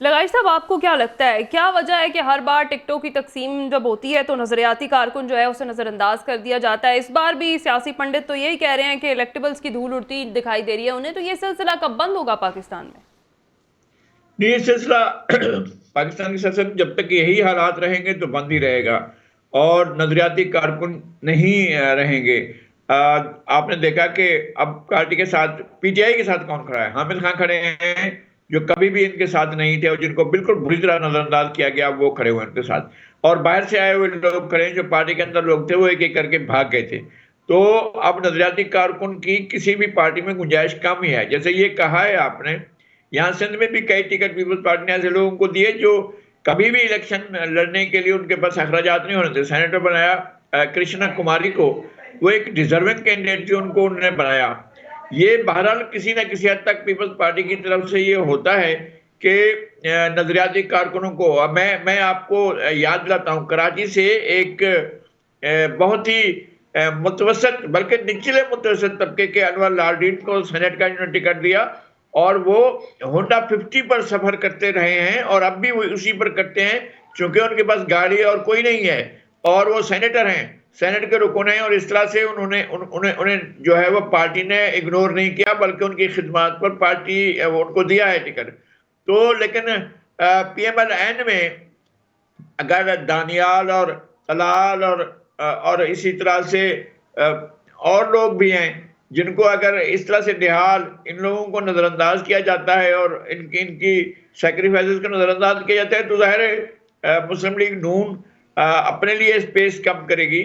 लगाई साहब, आपको क्या लगता है, क्या वजह है कि हर बार टिकटों की तकसीम जब होती है तो नजरियाती कारकुन जो है उसे नजरअंदाज कर दिया जाता है? इस बार भी सियासी पंडित तो यही कह रहे हैं कि इलेक्टेबल्स की धूल उड़ती दिखाई दे रही है उन्हें, तो ये सिलसिला कब बंद होगा पाकिस्तान में? नहीं, ये सिलसिला पाकिस्तान की सियासत में जब तक यही हालात रहेंगे तो बंद ही रहेगा और नजरियाती कारकुन नहीं रहेंगे। आपने देखा कि अब पार्टी के साथ, पीटीआई के साथ कौन खड़ा है? हामिद खान खड़े हैं, जो कभी भी इनके साथ नहीं थे और जिनको बिल्कुल बुरी तरह नजरअंदाज किया गया, वो खड़े हुए इनके साथ। और बाहर से आए हुए लोग खड़े हैं, जो पार्टी के अंदर लोग थे वो एक एक करके भाग गए थे। तो अब नजरियाती कारकुन की किसी भी पार्टी में गुंजाइश कम ही है। जैसे ये कहा है आपने, यहाँ सिंध में भी कई टिकट पीपल्स पार्टी ने ऐसे लोगों को दिए जो कभी भी इलेक्शन लड़ने के लिए उनके पास अखराजात नहीं होने थे। सेनेटर बनाया कृष्णा कुमारी को, वो एक डिजर्विंग कैंडिडेट थी, उनको उन्होंने बनाया। ये बहरहाल किसी न किसी हद तक पीपल्स पार्टी की तरफ से ये होता है कि नजरियाती कारकुनों को। अब मैं आपको याद दिलाता हूँ, कराची से एक बहुत ही मुतवसत, बल्कि निचले मुतवसत तबके के अनवर लालडीन को सेनेट का इन्होंने टिकट दिया और वो होंडा 50 पर सफर करते रहे हैं और अब भी वो उसी पर करते हैं, क्योंकि उनके पास गाड़ी और कोई नहीं है और वो सेनेटर हैं, सेनेट के रुकन हैं। और इस तरह से उन्हें जो है वो पार्टी ने इग्नोर नहीं किया, बल्कि उनकी खिदमत पर पार्टी उनको दिया है टिकट। तो लेकिन पीएमएल-एन में अगर दानियाल और तलाल और इसी तरह से और लोग भी हैं जिनको अगर इस तरह से निहाल इन लोगों को नजरअंदाज किया जाता है और इनकी इनकी सेक्रीफाइसेस को नजरअंदाज किया जाता है, तो जाहिर है मुस्लिम लीग नून अपने लिए स्पेस कम करेगी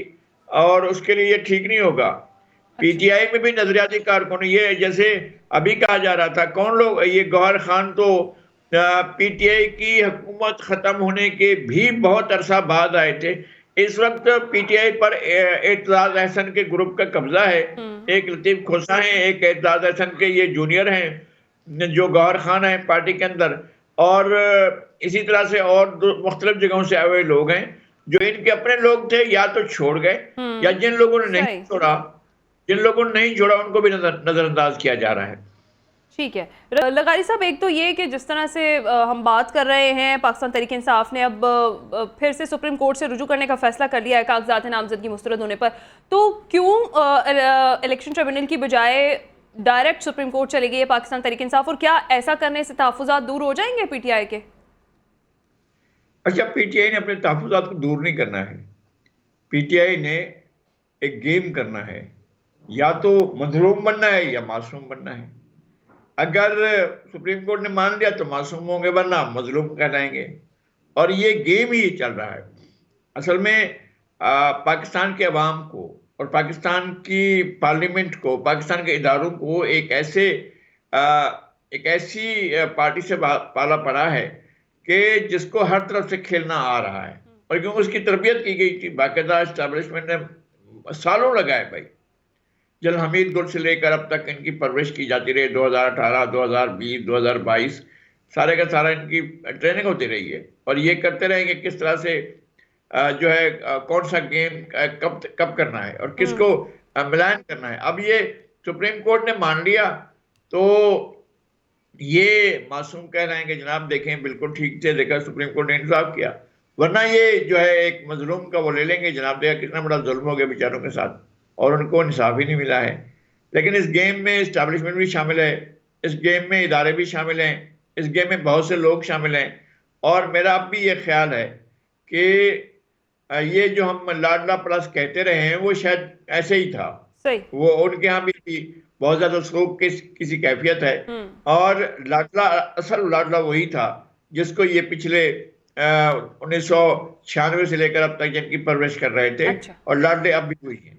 और उसके लिए ये ठीक नहीं होगा। अच्छा। पीटीआई में भी नजरियाती कारकुन, ये जैसे अभी कहा जा रहा था, कौन लोग, ये गौहर खान तो पीटीआई की हुकूमत खत्म होने के भी बहुत अरसा बाद आए थे। इस वक्त पीटीआई पर एतजाज अहसन के ग्रुप का कब्जा है। हम्म। एक लतीफ खोसा है, एक एतजाज अहसन के ये जूनियर हैं जो गौहर खान है पार्टी के अंदर। और इसी तरह से और मुख्तलिफ जगहों से आए हुए लोग हैं जो इनके अपने लोग थे, या तो छोड़ गए या जिन लोगों ने नहीं सही। छोड़ा, जिन लोगों ने नहीं छोड़ा उनको भी नजरअंदाज किया जा रहा है। ठीक है। लगारी साहब, एक तो ये कि जिस तरह से हम बात कर रहे हैं, पाकिस्तान तहरीक इंसाफ ने अब फिर से सुप्रीम कोर्ट से रुजू करने का फैसला कर लिया है कागजात नामजदगी मुस्तरद होने पर, तो क्यों इलेक्शन ट्रिब्यूनल की बजाय डायरेक्ट सुप्रीम कोर्ट चली गई है पाकिस्तान तहरीक इंसाफ, और क्या ऐसा करने से तहफुजात दूर हो जाएंगे पीटीआई के? अच्छा, पीटीआई ने अपने तहफुजात को दूर नहीं करना है। पीटीआई ने एक गेम करना है, या तो मजलूम बनना है या मासूम बनना है। अगर सुप्रीम कोर्ट ने मान लिया तो मासूम होंगे, वरना मजलूम कहलाएंगे। और ये गेम ही चल रहा है असल में। पाकिस्तान के अवाम को और पाकिस्तान की पार्लियामेंट को, पाकिस्तान के इदारों को एक ऐसी पार्टी से पाला पड़ा है कि जिसको हर तरफ से खेलना आ रहा है। और क्योंकि उसकी तरबियत की गई थी, बाकायदा इस्टेब्लिशमेंट ने सालों लगाए भाई, जल हमीद गुल से लेकर अब तक इनकी परवरिश की जाती रही। 2018, 2020, 2022 सारे का सारा इनकी ट्रेनिंग होती रही है और ये करते रहे कि किस तरह से जो है कौन सा गेम कब कब करना है और किसको मिलान करना है। अब ये सुप्रीम कोर्ट ने मान लिया तो ये मासूम कह रहे हैं कि जनाब देखें बिल्कुल ठीक से देखा, सुप्रीम कोर्ट ने इंसाफ किया। वरना ये जो है एक मजलूम का वो ले लेंगे, जनाब देखा कितना बड़ा जुल्म हो गया बेचारों के साथ और उनको इंसाफ ही नहीं मिला है। लेकिन इस गेम में इस्टेब्लिशमेंट भी शामिल है, इस गेम में इदारे भी शामिल हैं, इस गेम में बहुत से लोग शामिल हैं। और मेरा अब भी ये ख्याल है कि ये जो हम लाडला प्लस कहते रहे हैं वो शायद ऐसे ही था। सही। वो उनके यहाँ भी बहुत ज्यादा शौक किसी कैफियत है। हम्म। और लाडला, असल लाडला वही था जिसको ये पिछले 1996 से लेकर अब तक जिनकी परवरिश कर रहे थे, अच्छा। और लाडले अब भी वही हैं।